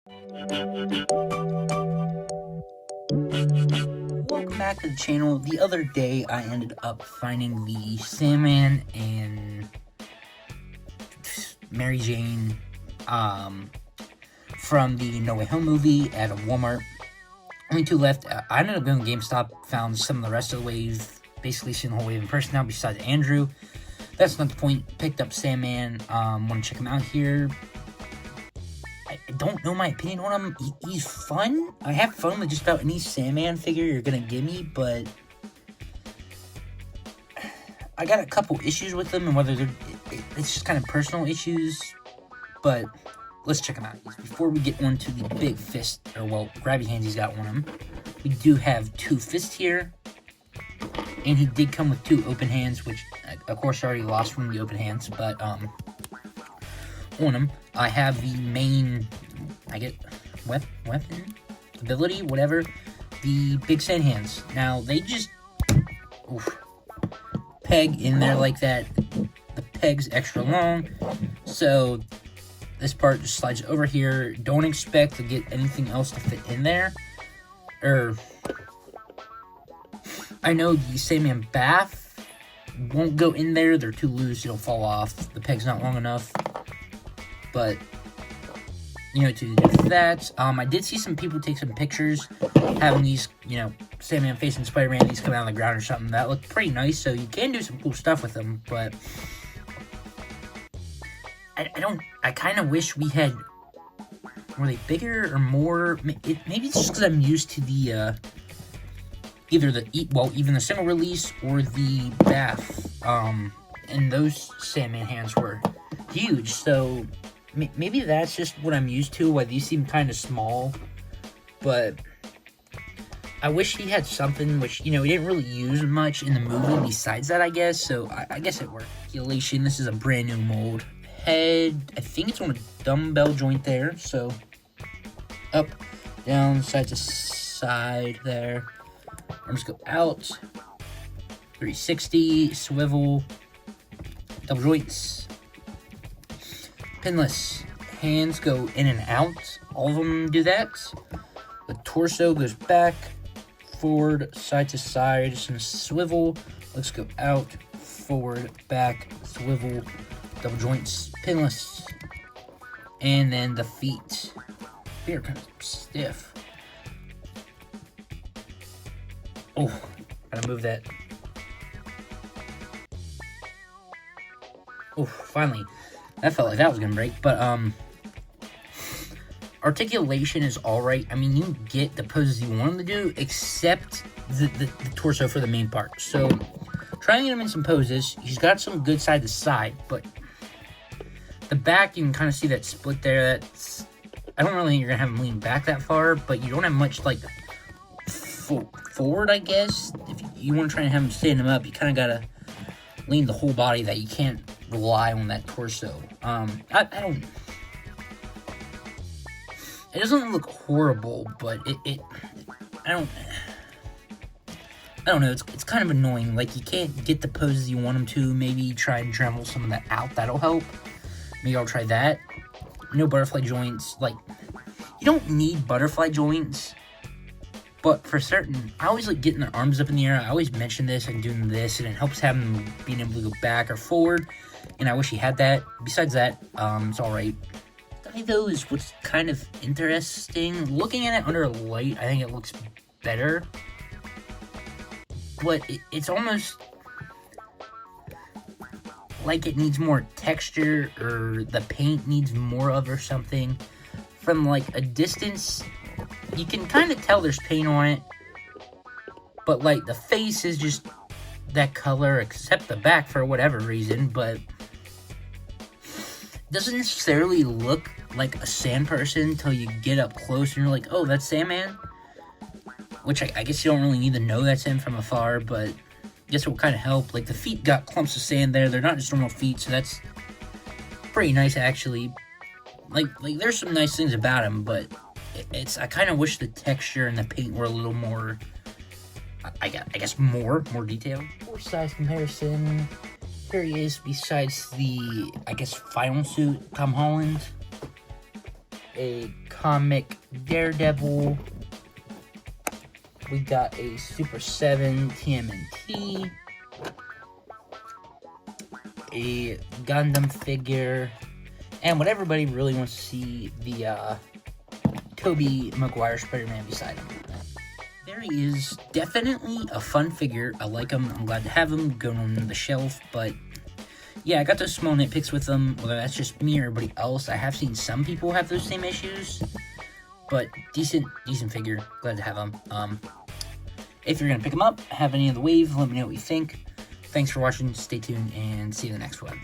Welcome back to the channel. The other day I ended up finding the Sandman and Mary Jane from the No Way Home movie at a Walmart. Only two left. I ended up going to GameStop, found some of the rest of the wave, basically seen the whole wave in person now besides Andrew. That's not the point. Picked up Sandman. Want to check him out here. I don't know my opinion on him. He's fun. I have fun with just about any Sandman figure you're going to give me, but I got a couple issues with them, and whether it's just kind of personal issues, but let's check them out. Before we get on to the big fist, or well, grabby hands he's got on him, we do have two fists here, and he did come with two open hands, which, of course, I already lost from the open hands, but, on him, I have the main, weapon, ability, whatever, the big sand hands. Now, they just, peg in there like that. The peg's extra long, so this part just slides over here. Don't expect to get anything else to fit in there. I know the Sandman bath won't go in there. They're too loose, it'll fall off. The peg's not long enough. But, to do that, I did see some people take some pictures having these, Sandman facing Spider-Man, these come out of the ground or something. That looked pretty nice, so you can do some cool stuff with them, but I kind of wish we had, were they bigger or more? Maybe it's just because I'm used to the, even the single release or the bath, and those Sandman hands were huge, so maybe that's just what I'm used to, why these seem kind of small, but I wish he had something which, he didn't really use much in the movie besides that, I guess, so I guess it worked. Articulation, this is a brand new mold. Head, I think it's on a dumbbell joint there, so up, down, side to side there. Arms go out, 360, swivel, double joints. Pinless. Hands go in and out. All of them do that. The torso goes back, forward, side to side. Just gonna swivel. Let's go out, forward, back, swivel, double joints, pinless. And then the feet. Feet are kind of stiff. Oh, gotta move that. Oh, finally. That felt like that was gonna break, but, articulation is alright. I mean, you get the poses you want him to do, except the torso for the main part. So, try and get him in some poses. He's got some good side to side, but the back, you can kind of see that split there. I don't really think you're gonna have him lean back that far, but you don't have much, like, forward, I guess. If you want to try and have him stand him up, you kind of gotta lean the whole body, that you can't rely on that torso. I don't. It doesn't look horrible, but I don't know. It's kind of annoying. Like, you can't get the poses you want him to. Maybe try and dremel some of that out. That'll help. Maybe I'll try that. No butterfly joints. Like, you don't need butterfly joints. But for certain, I always like getting the arms up in the air. I always mention this and doing this, and it helps having being able to go back or forward. And I wish he had that. Besides that, it's alright. Though is what's kind of interesting. Looking at it under a light, I think it looks better. But it's almost like it needs more texture, or the paint needs more of, or something. From like a distance, you can kind of tell there's paint on it, but like the face is just that color, except the back for whatever reason, but it doesn't necessarily look like a sand person until you get up close and you're like, oh, that's Sandman? Which I guess you don't really need to know that's him from afar, but I guess it will kind of help. Like, the feet got clumps of sand there. They're not just normal feet, so that's pretty nice, actually. Like there's some nice things about him, but I kind of wish the texture and the paint were a little more, I guess more detailed. For size comparison, here he is besides the, I guess, final suit, Tom Holland. a comic Daredevil. We got a Super 7 TMNT. A Gundam figure. And what everybody really wants to see, the Tobey Maguire Spider-Man beside him. There he is. Definitely a fun figure. I like him. I'm glad to have him going on the shelf. But yeah, I got those small nitpicks with him. Whether that's just me or everybody else, I have seen some people have those same issues. But decent figure. Glad to have him. If you're gonna pick him up, have any of the wave, let me know what you think. Thanks for watching. Stay tuned and see you in the next one.